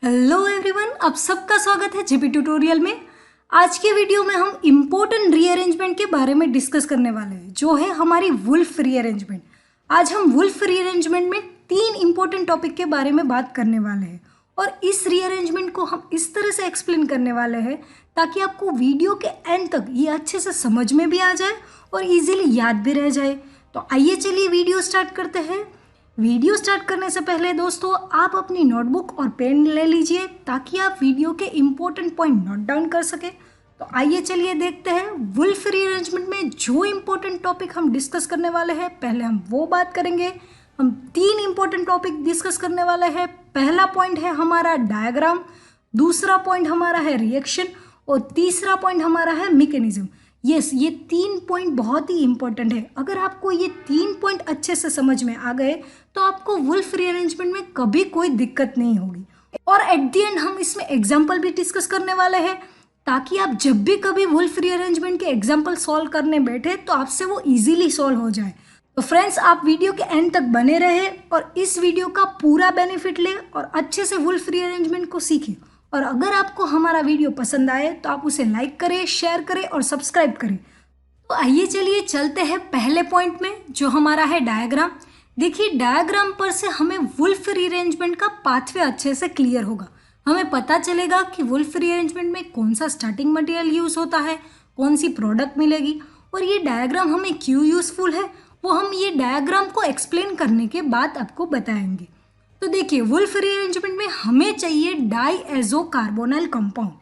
Hello everyone, आप सबका स्वागत है जीपी ट्यूटोरियल में। आज के वीडियो में हम इम्पोर्टेंट रीअरेंजमेंट के बारे में डिस्कस करने वाले हैं, जो है हमारी वुल्फ रीअरेंजमेंट। आज हम वुल्फ रीअरेंजमेंट में 3 इम्पोर्टेंट टॉपिक के बारे में बात करने वाले हैं और इस रीअरेंजमेंट को हम इस तरह से एक्सप्लेन करने वाले हैं ताकि आपको वीडियो के एंड तक ये अच्छे से समझ में भी आ जाए और इजीली याद भी रह जाए। तो आइए चलिए वीडियो स्टार्ट करते हैं। वीडियो स्टार्ट करने से पहले दोस्तों आप अपनी नोटबुक और पेन ले लीजिए ताकि आप वीडियो के इम्पोर्टेंट पॉइंट नोट डाउन कर सके। तो आइए चलिए देखते हैं वुल्फ रीअरेंजमेंट में जो इम्पोर्टेंट टॉपिक हम डिस्कस करने वाले हैं। पहले हम वो बात करेंगे। हम 3 इम्पोर्टेंट टॉपिक डिस्कस करने वाले हैं। पहला पॉइंट है हमारा डायग्राम, दूसरा पॉइंट हमारा है रिएक्शन और तीसरा पॉइंट हमारा है मैकेनिज्म। यस, ये 3 पॉइंट बहुत ही इंपॉर्टेंट है। अगर आपको ये 3 पॉइंट अच्छे से समझ में आ गए तो आपको वुल्फ रीअरेंजमेंट में कभी कोई दिक्कत नहीं होगी। और एट द एंड हम इसमें एग्जाम्पल भी डिस्कस करने वाले हैं ताकि आप जब भी कभी वुल्फ रीअरेंजमेंट के एग्जाम्पल सॉल्व करने बैठे तो आपसे वो इजीली सॉल्व हो जाए। तो फ्रेंड्स, आप वीडियो के एंड तक बने रहे और इस वीडियो का पूरा बेनिफिट लें और अच्छे से वुल्फ रीअरेंजमेंट को सीखें। और अगर आपको हमारा वीडियो पसंद आए तो आप उसे लाइक करें, शेयर करें और सब्सक्राइब करें। तो आइए चलिए चलते हैं पहले पॉइंट में, जो हमारा है डायग्राम। देखिए, डायग्राम पर से हमें वुल्फ रीअरेंजमेंट का पाथवे अच्छे से क्लियर होगा। हमें पता चलेगा कि वुल्फ रीअरेंजमेंट में कौन सा स्टार्टिंग मटेरियल यूज़ होता है, कौन सी प्रोडक्ट मिलेगी और ये डायग्राम हमें क्यों यूज़फुल है, वो हम ये डायग्राम को एक्सप्लेन करने के बाद आपको बताएंगे। तो देखिए, वुल्फ रीअरेंजमेंट में हमें चाहिए डाईएज़ो कार्बोनाइल कंपाउंड।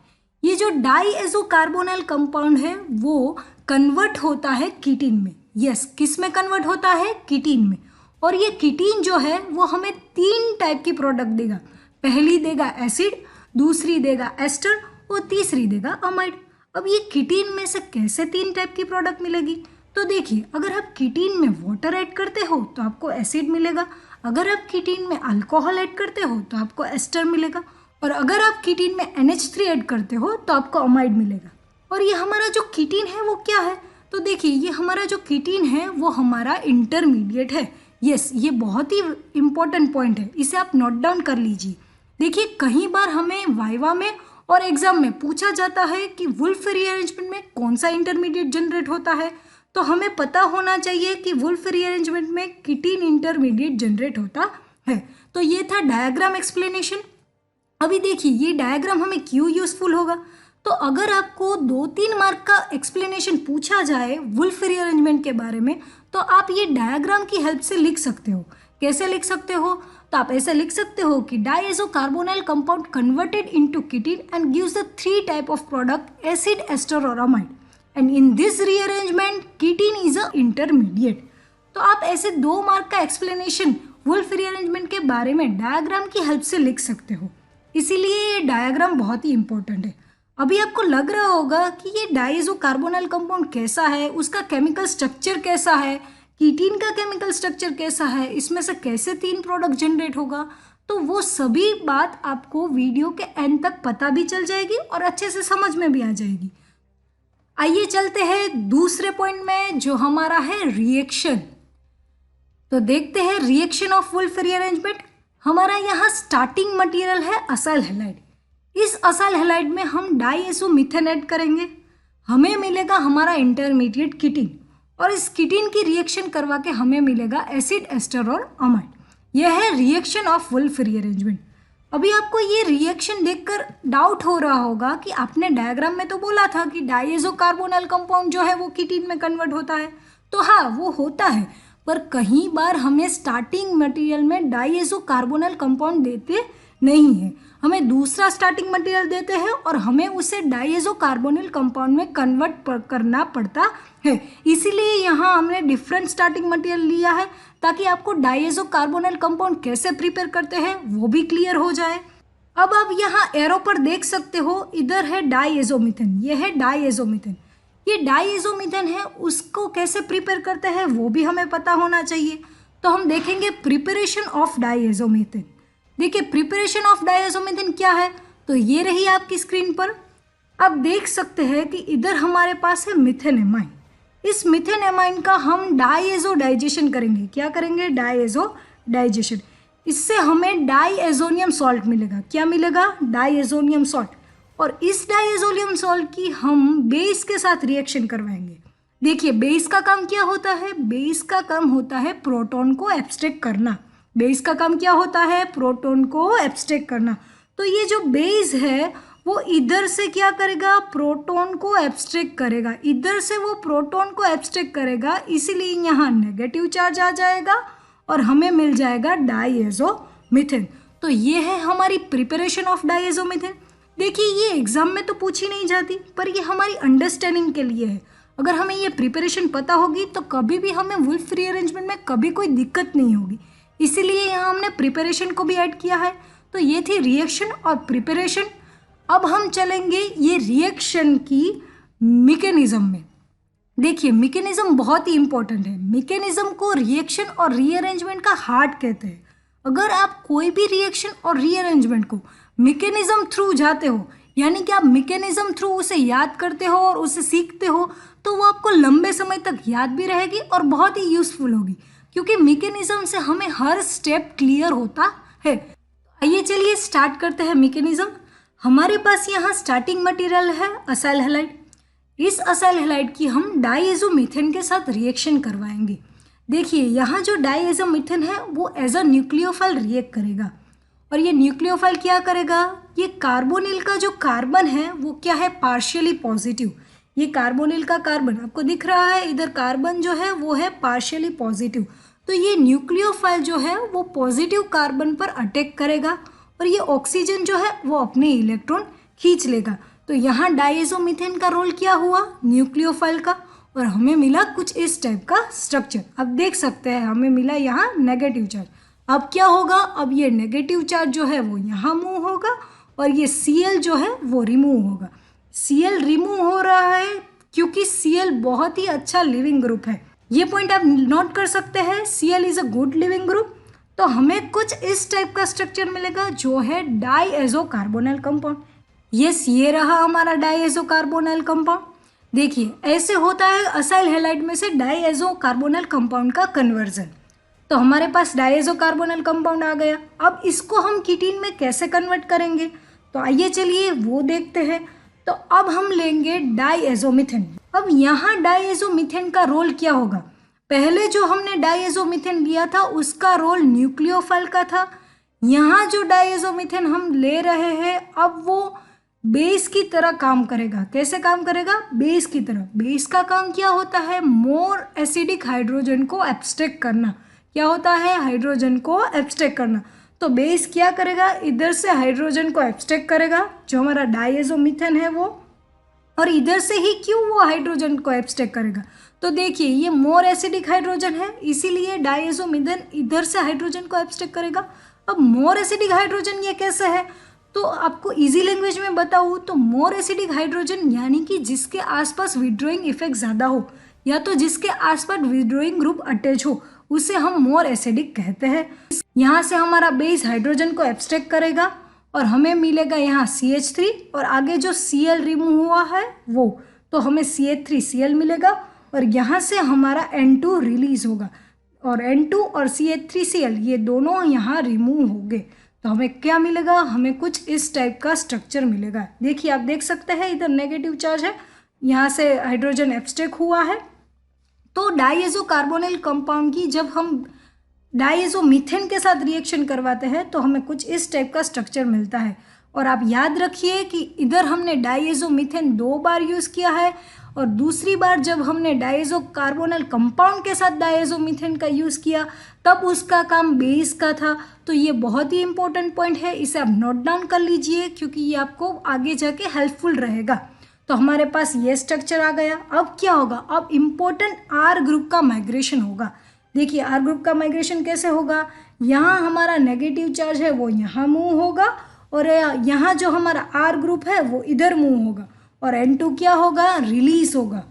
ये जो डाईएज़ो कार्बोनाइल कंपाउंड है वो कन्वर्ट होता है कीटीन में। यस, किस में कन्वर्ट होता है? कीटीन में। और ये कीटीन जो है वो हमें 3 टाइप की प्रोडक्ट देगा। पहली देगा एसिड, दूसरी देगा एस्टर और तीसरी देगा अमाइड। अब ये कीटीन में से कैसे 3 टाइप की प्रोडक्ट मिलेगी? तो देखिए, अगर आप कीटीन में वाटर ऐड करते हो तो आपको एसिड मिलेगा, अगर आप कीटीन में अल्कोहल ऐड करते हो तो आपको एस्टर मिलेगा और अगर आप कीटीन में NH3 ऐड करते हो तो आपको अमाइड मिलेगा। और ये हमारा जो कीटीन है वो क्या है? तो देखिए, ये हमारा जो कीटीन है वो हमारा इंटरमीडिएट है। यस, ये बहुत ही इंपॉर्टेंट पॉइंट है, इसे आप नोट डाउन कर लीजिए। देखिए, कई बार हमें वाइवा में और एग्जाम में पूछा जाता है कि वुल्फ रीअरेंजमेंट में कौन सा इंटरमीडिएट जनरेट होता है। तो हमें पता होना चाहिए कि वुल्फ रीअरेंजमेंट में कीटीन इंटरमीडिएट जनरेट होता है। तो ये था डायग्राम एक्सप्लेनेशन। अभी देखिए, ये डायग्राम हमें क्यों यूजफुल होगा। तो अगर आपको 2-3 मार्क का एक्सप्लेनेशन पूछा जाए वुल्फ रीअरेंजमेंट के बारे में तो आप ये डायग्राम की हेल्प से लिख सकते हो। कैसे लिख सकते हो? तो आप ऐसे लिख सकते हो कि diazo carbonyl compound converted into ketene and gives the 3 type of product acid, ester और amide and in this rearrangement ketene is a intermediate. तो आप ऐसे 2 मार्क का एक्सप्लेनेशन वुल्फ रीअरेंजमेंट के बारे में डायग्राम की हेल्प से लिख सकते हो। इसीलिए ये डायग्राम बहुत ही इंपॉर्टेंट है। अभी आपको लग रहा होगा कि ये डाईएज़ो कार्बोनाइल कंपाउंड कैसा है, उसका केमिकल स्ट्रक्चर कैसा है, कीटीन का केमिकल स्ट्रक्चर कैसा है, इसमें से कैसे 3 प्रोडक्ट जनरेट होगा। तो वो सभी बात आपको वीडियो के एंड तक पता भी चल जाएगी और अच्छे से समझ में भी आ जाएगी। आइए चलते हैं दूसरे पॉइंट में, जो हमारा है रिएक्शन। तो देखते हैं रिएक्शन ऑफ वुल्फ रीअरेंजमेंट। हमारा यहाँ स्टार्टिंग मटेरियल है असाइल हैलाइड। इस असाइल हैलाइड में हम डाईएज़ो मीथेन ऐड करेंगे, हमें मिलेगा हमारा इंटरमीडिएट कीटीन और इस कीटीन की रिएक्शन करवा के हमें मिलेगा एसिड, एस्टर और अमाइड। यह है रिएक्शन ऑफ वुल्फ रीअरेंजमेंट। अभी आपको ये रिएक्शन देखकर डाउट हो रहा होगा कि आपने डायग्राम में तो बोला था कि डाईएज़ो कार्बोनाइल कंपाउंड जो है वो कीटीन में कन्वर्ट होता है। तो हाँ, वो होता है, पर कई बार हमें स्टार्टिंग मटेरियल में डाईएज़ो कार्बोनाइल कंपाउंड देते नहीं है, हमें दूसरा स्टार्टिंग मटेरियल देते हैं और हमें उसे डाईएज़ो कार्बोनाइल कंपाउंड में कन्वर्ट करना पड़ता है। इसीलिए यहाँ हमने डिफरेंट स्टार्टिंग मटेरियल लिया है ताकि आपको डाईएज़ो कार्बोनाइल कंपाउंड कैसे प्रिपेयर करते हैं वो भी क्लियर हो जाए। अब आप यहाँ एरो पर देख सकते हो, इधर है डाईएज़ो मीथेन, ये है डाईएज़ो मीथेन। ये डाईएज़ो मीथेन है, उसको कैसे प्रिपेयर करते हैं वो भी हमें पता होना चाहिए। तो हम देखेंगे प्रिपरेशन ऑफ डाईएज़ो मीथेन। देखिए, प्रिपरेशन ऑफ डाईएज़ो मीथेन क्या है, तो ये रही आपकी स्क्रीन पर। आप देख सकते हैं कि इधर हमारे पास है मीथेन एमाइन। इस मीथेन एमाइन का हम डाईएज़ो डाइजेशन करेंगे। क्या करेंगे? डाईएज़ो डाइजेशन। इससे हमें डाईएजोनियम सॉल्ट मिलेगा। क्या मिलेगा? Diazonium salt. और इस डाईएजोनियम सॉल्ट की हम बेस के साथ रिएक्शन करवाएंगे। देखिए बेस का काम क्या होता है? बेस का काम होता है प्रोटॉन को एब्स्ट्रैक्ट करना। बेस का काम क्या होता है? प्रोटॉन को एब्स्ट्रैक्ट करना। तो ये जो बेस है वो इधर से क्या करेगा? प्रोटॉन को एब्स्ट्रैक्ट करेगा। इधर से वो प्रोटॉन को एब्स्ट्रैक्ट करेगा, इसीलिए यहाँ नेगेटिव चार्ज आ जाएगा और हमें मिल जाएगा डाईएजोमीथेन। तो ये है हमारी प्रिपरेशन ऑफ डाईएजोमीथेन। देखिए ये एग्जाम में तो पूछी नहीं जाती, पर ये हमारी अंडरस्टैंडिंग के लिए है। अगर हमें ये प्रिपरेशन पता होगी तो कभी भी हमें वुल्फ रीअरेंजमेंट में कभी कोई दिक्कत नहीं होगी, इसीलिए यहाँ हमने प्रिपरेशन को भी ऐड किया है। तो ये थी रिएक्शन और प्रिपरेशन। अब हम चलेंगे ये रिएक्शन की मैकेनिज्म में। देखिए मैकेनिज्म बहुत ही इंपॉर्टेंट है। मैकेनिज्म को रिएक्शन और रीअरेंजमेंट का हार्ट कहते हैं। अगर आप कोई भी रिएक्शन और रीअरेंजमेंट को मैकेनिज्म थ्रू जाते हो, यानी कि आप मैकेनिज्म थ्रू उसे याद करते हो और उसे सीखते हो, तो वो आपको लंबे समय तक याद भी रहेगी और बहुत ही यूजफुल होगी, क्योंकि मैकेनिज्म से हमें हर स्टेप क्लियर होता है। आइए चलिए स्टार्ट करते हैं मैकेनिज्म। हमारे पास यहाँ स्टार्टिंग मटेरियल है असाइल हैलाइड। इस असाइल हैलाइड की हम डाईएजोमीथेन के साथ रिएक्शन करवाएंगे। देखिए यहाँ जो डाईएजोमीथेन है वो एज अ न्यूक्लियोफाइल रिएक्ट करेगा। और ये न्यूक्लियोफाइल क्या करेगा? ये कार्बोनिल का जो कार्बन है वो क्या है? Partially positive. ये कार्बोनिल का कार्बन आपको दिख रहा है, इधर कार्बन जो है वो है पार्शियली पॉजिटिव। तो ये न्यूक्लियोफाइल जो है वो पॉजिटिव कार्बन पर अटैक करेगा और ये ऑक्सीजन जो है वो अपने इलेक्ट्रॉन खींच लेगा। तो यहाँ डाईएजोमीथेन का रोल क्या हुआ? न्यूक्लियोफाइल का। और हमें मिला कुछ इस टाइप का स्ट्रक्चर। अब देख सकते हैं हमें मिला यहाँ नेगेटिव चार्ज। अब क्या होगा? अब ये नेगेटिव चार्ज जो है वो यहाँ मूव होगा और ये Cl जो है वो रिमूव होगा। Cl रिमूव हो रहा है क्योंकि Cl बहुत ही अच्छा लिविंग ग्रुप है। ये पॉइंट आप नोट कर सकते हैं, Cl is a good leaving group. तो हमें कुछ इस टाइप का स्ट्रक्चर मिलेगा जो है डाईएजो कार्बोनिल कंपाउंड। यस, ये रहा हमारा डाईएजो कार्बोनिल कंपाउंड। देखिए ऐसे होता है असाइल हैलाइड में से डाईएजो कार्बोनिल कंपाउंड का कन्वर्जन। तो हमारे पास डाईएजो कार्बोनिल कंपाउंड आ गया। अब इसको हम कीटीन में कैसे कन्वर्ट करेंगे? तो आइए चलिए वो देखते हैं। तो अब हम लेंगे डाईएजोमीथेन। अब यहाँ डाईएजोमीथेन का रोल क्या होगा? पहले जो हमने डाईएजोमीथेन लिया था उसका रोल न्यूक्लियोफाइल का था। यहाँ जो डाईएजोमीथेन हम ले रहे हैं अब वो बेस की तरह काम करेगा। कैसे काम करेगा? बेस की तरह। बेस का काम क्या होता है? मोर एसिडिक हाइड्रोजन को एब्स्ट्रैक्ट करना। क्या होता है? हाइड्रोजन को एब्स्ट्रैक्ट करना। तो बेस क्या करेगा? इधर से हाइड्रोजन को एब्स्ट्रैक्ट करेगा जो हमारा डाईएजोमीथेन है वो, और इधर से ही क्यों वो हाइड्रोजन को एब्स्ट्रैक्ट करेगा? तो देखिए ये मोर एसिडिक हाइड्रोजन है, इसीलिए डाईएजोमीथेन इधर से हाइड्रोजन को एब्स्ट्रैक्ट करेगा। अब मोर एसिडिक हाइड्रोजन ये कैसे है? तो आपको इजी लैंग्वेज में बताऊँ तो मोर एसिडिक हाइड्रोजन यानी कि जिसके आसपास विड्रॉइंग इफेक्ट ज़्यादा हो या तो जिसके आसपास विड्रॉइंग ग्रुप अटैच हो उसे हम मोर एसिडिक कहते हैं। यहाँ से हमारा बेस हाइड्रोजन को एब्स्ट्रैक्ट करेगा और हमें मिलेगा यहाँ CH3 और आगे जो Cl रिमूव हुआ है वो, तो हमें CH3Cl मिलेगा और यहाँ से हमारा N2 रिलीज होगा और N2 और CH3Cl ये दोनों यहाँ रिमूव हो गए। तो हमें क्या मिलेगा? हमें कुछ इस टाइप का स्ट्रक्चर मिलेगा। देखिए आप देख सकते हैं इधर नेगेटिव चार्ज है, यहाँ से हाइड्रोजन एब्स्ट्रैक्ट हुआ है। तो डाईएजो कार्बोनिल कंपाउंड की जब हम डाईएजोमीथेन के साथ रिएक्शन करवाते हैं तो हमें कुछ इस टाइप का स्ट्रक्चर मिलता है। और आप याद रखिए कि इधर हमने डाईएजोमीथेन 2 बार यूज़ किया है और दूसरी बार जब हमने डाईएजो कार्बोनिल कंपाउंड के साथ डाईएजोमीथेन का यूज़ किया तब उसका काम बेस का था। तो ये बहुत ही इंपॉर्टेंट पॉइंट है, इसे आप नोट डाउन कर लीजिए क्योंकि ये आपको आगे जाके हेल्पफुल रहेगा। तो हमारे पास ये स्ट्रक्चर आ गया। अब क्या होगा? अब इम्पोर्टेंट R ग्रुप का माइग्रेशन होगा। देखिए R ग्रुप का माइग्रेशन कैसे होगा? यहाँ हमारा नेगेटिव चार्ज है वो यहाँ मूव होगा और यहाँ जो हमारा R ग्रुप है वो इधर मूव होगा और N2 क्या होगा? रिलीज होगा।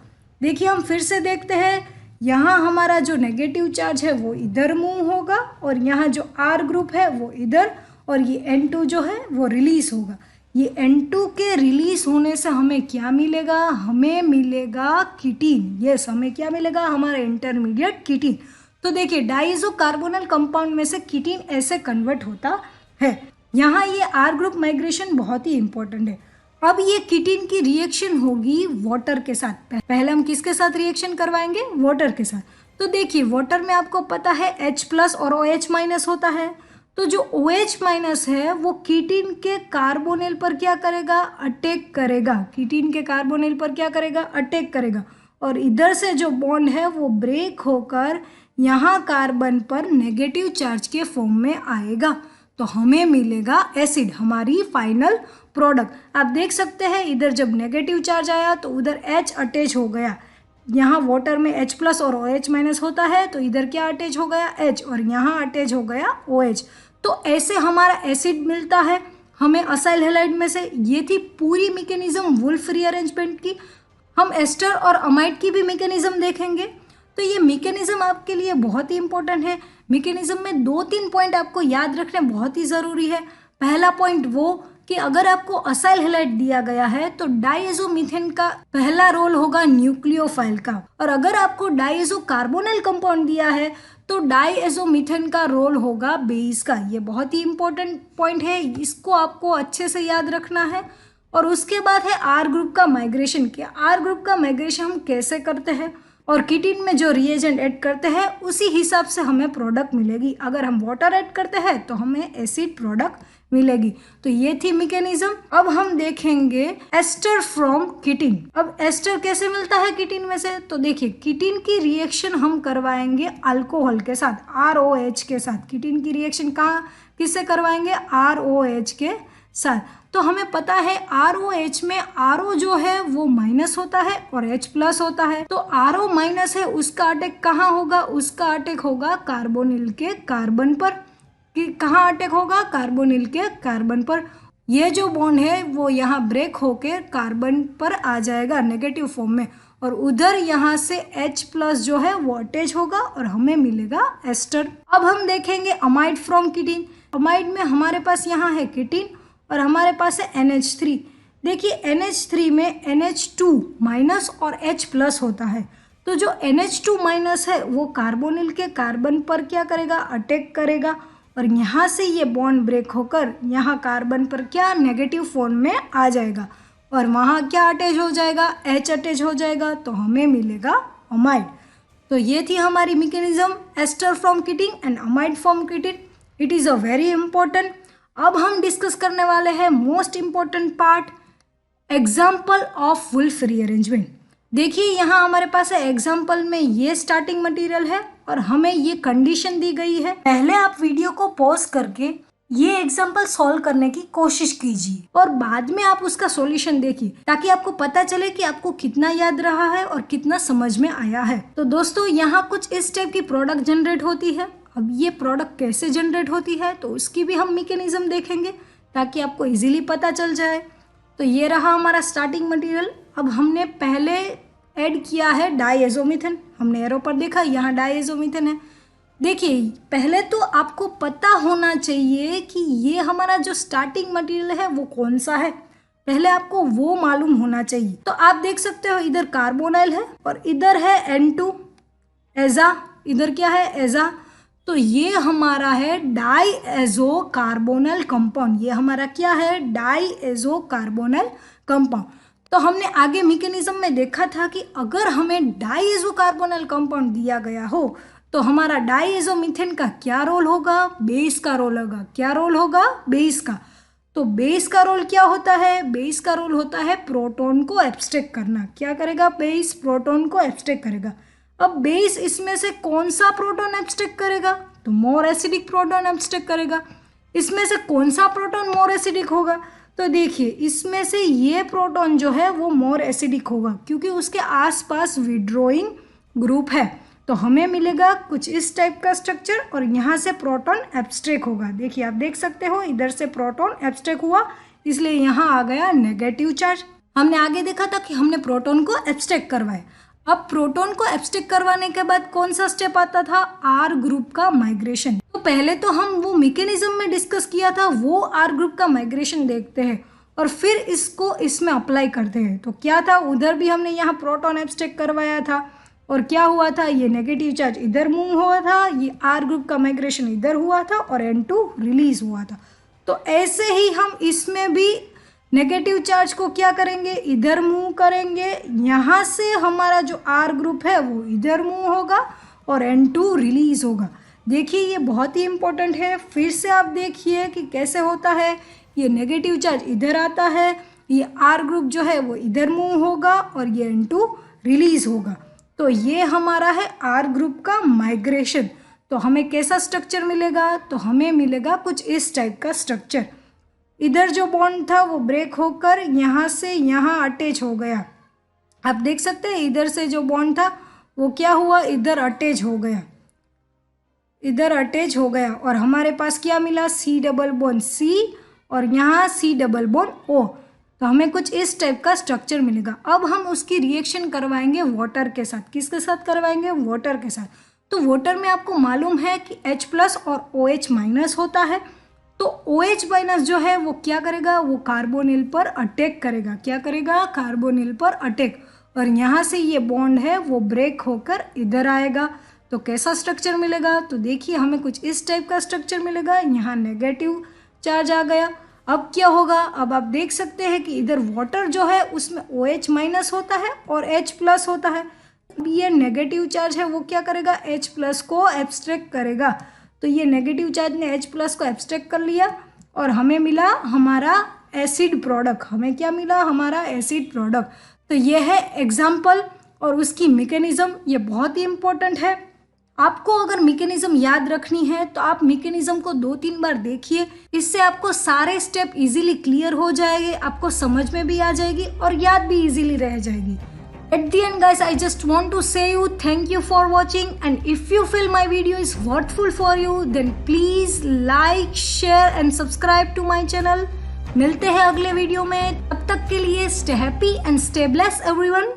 देखिए हम फिर से देखते हैं, यहाँ हमारा जो नेगेटिव चार्ज है वो इधर मूव होगा और यहाँ जो R ग्रुप है वो इधर, और ये N2 जो है वो रिलीज होगा। ये N2 के रिलीज होने से हमें क्या मिलेगा? हमें मिलेगा कीटीन। यस, हमें क्या मिलेगा? हमारा इंटरमीडिएट कीटीन। तो देखिए डाइजो कार्बोनल कंपाउंड में से कीटीन ऐसे कन्वर्ट होता है। यहाँ ये आर ग्रुप माइग्रेशन बहुत ही इंपॉर्टेंट है। अब ये कीटीन की रिएक्शन होगी वाटर के साथ। पहले हम किसके साथ रिएक्शन करवाएंगे? वाटर के साथ। तो देखिए वाटर में आपको पता है H+ और OH- होता है। तो जो OH- है वो कीटीन के कार्बोनिल पर क्या करेगा? अटैक करेगा। कीटीन के कार्बोनिल पर क्या करेगा? अटैक करेगा। और इधर से जो बॉन्ड है वो ब्रेक होकर यहाँ कार्बन पर नेगेटिव चार्ज के फॉर्म में आएगा। तो हमें मिलेगा एसिड, हमारी फाइनल प्रोडक्ट। आप देख सकते हैं इधर जब नेगेटिव चार्ज आया तो उधर H अटैच हो गया। यहाँ वाटर में H+ और OH- होता है तो इधर क्या अटैच हो गया? H, और यहाँ अटैच हो गया OH। तो ऐसे हमारा एसिड मिलता है हमें असाइल हैलाइड में से। ये थी पूरी मैकेनिज्म वुल्फ रीअरेंजमेंट की। हम एस्टर और अमाइड की भी मैकेनिज्म देखेंगे। तो ये मैकेनिज्म आपके लिए बहुत ही इंपॉर्टेंट है। मैकेनिज्म में 2-3 पॉइंट आपको याद रखने बहुत ही ज़रूरी है। पहला पॉइंट वो कि अगर आपको असाइल हैलाइड दिया गया है तो डाइएज़ोमीथेन का पहला रोल होगा न्यूक्लियोफाइल का, और अगर आपको डाइएज़ो कार्बोनिल कंपाउंड दिया है तो डाइएज़ोमीथेन का रोल होगा बेस का। ये बहुत ही इंपॉर्टेंट पॉइंट है, इसको आपको अच्छे से याद रखना है। और उसके बाद है आर ग्रुप का माइग्रेशन। कि आर ग्रुप का माइग्रेशन हम कैसे करते हैं और कीटीन में जो रिएजेंट ऐड करते हैं उसी हिसाब से हमें प्रोडक्ट मिलेगी। अगर हम वाटर ऐड करते हैं तो हमें एसिड प्रोडक्ट मिलेगी। तो ये थी मैकेनिज्म। अब हम देखेंगे एस्टर फ्रॉम कीटीन। अब एस्टर कैसे मिलता है कीटीन में से? तो देखिए कीटीन की रिएक्शन हम करवाएंगे अल्कोहल के साथ, ROH के साथ। कीटीन की रिएक्शन कहाँ किससे करवाएंगे? ROH के साथ। तो हमें पता है ROH में RO जो है वो माइनस होता है और H+ होता है। तो RO माइनस है, उसका अटैक कहाँ होगा? उसका अटैक होगा कार्बोनिल के कार्बन पर। कि कहाँ अटैक होगा? कार्बोनिल के कार्बन पर। ये जो बॉन्ड है वो यहाँ ब्रेक होके कार्बन पर आ जाएगा नेगेटिव फॉर्म में, और उधर यहाँ से H+ जो है वो अटैच होगा और हमें मिलेगा एस्टर। अब हम देखेंगे अमाइड फ्रॉम कीटीन। अमाइड में हमारे पास यहाँ है कीटीन और हमारे पास है NH3। देखिए NH3 में NH2- और H+ होता है। तो जो NH2- है वो कार्बोनिल के कार्बन पर क्या करेगा? अटैक करेगा, और यहाँ से ये बॉन्ड ब्रेक होकर यहाँ कार्बन पर क्या? नेगेटिव फॉर्म में आ जाएगा, और वहाँ क्या अटैच हो जाएगा? H अटैच हो जाएगा। तो हमें मिलेगा अमाइड। तो ये थी हमारी mechanism ester from ketene and amide from ketene. It is a very important. अब हम डिस्कस करने वाले हैं most important part, example of Wolff rearrangement. देखिए यहाँ हमारे पास है एग्जाम्पल में ये स्टार्टिंग मटेरियल है और हमें ये कंडीशन दी गई है। पहले आप वीडियो को पॉज करके ये एग्जाम्पल सॉल्व करने की कोशिश कीजिए और बाद में आप उसका सॉल्यूशन देखिए, ताकि आपको पता चले कि आपको कितना याद रहा है और कितना समझ में आया है। तो दोस्तों यहाँ कुछ इस टाइप की प्रोडक्ट जनरेट होती है। अब ये प्रोडक्ट कैसे जनरेट होती है तो उसकी भी हम मैकेनिज्म देखेंगे ताकि आपको इजीली पता चल जाए। तो ये रहा हमारा स्टार्टिंग मटेरियल। अब हमने पहले ऐड किया है डाइएज़ोमीथेन। हमने एरो पर देखा यहाँ डाइएज़ोमीथेन है। देखिए पहले तो आपको पता होना चाहिए कि ये हमारा जो स्टार्टिंग मटेरियल है वो कौन सा है, पहले आपको वो मालूम होना चाहिए। तो आप देख सकते हो इधर कार्बोनाइल है और इधर है N2 एजा, इधर क्या है? एजा। तो ये हमारा है डाइएज़ो कार्बोनल कंपाउंड। ये हमारा क्या है? डाइएज़ो कार्बोनल कंपाउंड। तो हमने आगे मैकेनिज्म में देखा था कि अगर हमें डाइएज़ो कार्बोनल कंपाउंड दिया गया हो तो हमारा डाइएज़ोमीथेन का क्या रोल होगा? बेस का रोल होगा। क्या रोल होगा? बेस का। तो बेस का रोल क्या होता है? बेस का रोल होता है प्रोटॉन को एब्स्ट्रैक्ट करना। क्या करेगा? बेस प्रोटॉन को एब्स्ट्रैक्ट करेगा। अब बेस इसमें से कौन सा प्रोटॉन एब्स्ट्रैक्ट करेगा? तो मोर एसिडिक प्रोटॉन एब्स्ट्रैक्ट करेगा। इसमें से कौन सा प्रोटॉन मोर एसिडिक होगा? तो देखिए इसमें से ये प्रोटॉन जो है वो मोर एसिडिक होगा क्योंकि उसके आसपास विड्रॉइंग ग्रुप है। तो हमें मिलेगा कुछ इस टाइप का स्ट्रक्चर और यहाँ से प्रोटॉन एब्स्ट्रैक्ट होगा। देखिए आप देख सकते हो इधर से प्रोटॉन एब्स्ट्रैक्ट हुआ, इसलिए यहाँ आ गया नेगेटिव चार्ज। हमने आगे देखा था कि हमने प्रोटॉन को एब्स्ट्रैक्ट करवाया। अब प्रोटॉन को एब्स्ट्रैक्ट करवाने के बाद कौन सा स्टेप आता था? आर ग्रुप का माइग्रेशन। तो पहले तो हम वो मैकेनिज्म में डिस्कस किया था वो आर ग्रुप का माइग्रेशन देखते हैं और फिर इसको इसमें अप्लाई करते हैं। तो क्या था? उधर भी हमने यहाँ प्रोटॉन एब्स्ट्रैक्ट करवाया था और क्या हुआ था, ये नेगेटिव चार्ज इधर मूव हुआ था, ये R ग्रुप का माइग्रेशन इधर हुआ था और N2 रिलीज हुआ था। तो ऐसे ही हम इसमें भी नेगेटिव चार्ज को क्या करेंगे, इधर मूव करेंगे, यहाँ से हमारा जो R ग्रुप है वो इधर मूव होगा और N2 रिलीज होगा। देखिए ये बहुत ही इम्पोर्टेंट है, फिर से आप देखिए कि कैसे होता है। ये नेगेटिव चार्ज इधर आता है, ये R ग्रुप जो है वो इधर मूव होगा और ये N2 रिलीज होगा। तो ये हमारा है R ग्रुप का माइग्रेशन। तो हमें कैसा स्ट्रक्चर मिलेगा, तो हमें मिलेगा कुछ इस टाइप का स्ट्रक्चर। इधर जो बॉन्ड था वो ब्रेक होकर यहाँ से यहाँ अटैच हो गया। आप देख सकते हैं इधर से जो बॉन्ड था वो क्या हुआ, इधर अटैच हो गया, इधर अटैच हो गया और हमारे पास क्या मिला, C डबल बॉन्ड C और यहाँ C डबल बॉन्ड O। तो हमें कुछ इस टाइप का स्ट्रक्चर मिलेगा। अब हम उसकी रिएक्शन करवाएंगे वाटर के साथ। किसके साथ करवाएंगे, वाटर के साथ। तो वाटर में आपको मालूम है कि H+ और OH- होता है। तो OH- जो है वो क्या करेगा, वो कार्बोनिल पर अटैक करेगा। क्या करेगा, कार्बोनिल पर अटैक, और यहाँ से ये बॉन्ड है वो ब्रेक होकर इधर आएगा। तो कैसा स्ट्रक्चर मिलेगा, तो देखिए हमें कुछ इस टाइप का स्ट्रक्चर मिलेगा। यहाँ नेगेटिव चार्ज आ गया। अब क्या होगा, अब आप देख सकते हैं कि इधर वाटर जो है उसमें OH- होता है और H+ होता है। अब ये नेगेटिव चार्ज है वो क्या करेगा, H+ को एब्स्ट्रैक्ट करेगा। तो ये नेगेटिव चार्ज ने H+ को एब्स्ट्रैक्ट कर लिया और हमें मिला हमारा एसिड प्रोडक्ट। हमें क्या मिला, हमारा एसिड प्रोडक्ट। तो ये है एग्जाम्पल और उसकी मैकेनिज्म, ये बहुत ही इम्पोर्टेंट है। आपको अगर मैकेनिज्म याद रखनी है तो आप मैकेनिज्म को 2-3 बार देखिए, इससे आपको सारे स्टेप इजीली क्लियर हो जाएंगे, आपको समझ में भी आ जाएगी और याद भी इजीली रह जाएगी। At the end guys, I just want to say you thank you for watching, and if you feel my video is worthful for you then please like, share and subscribe to my channel। मिलते हैं अगले video में, तब तक के लिए stay happy and stay blessed everyone।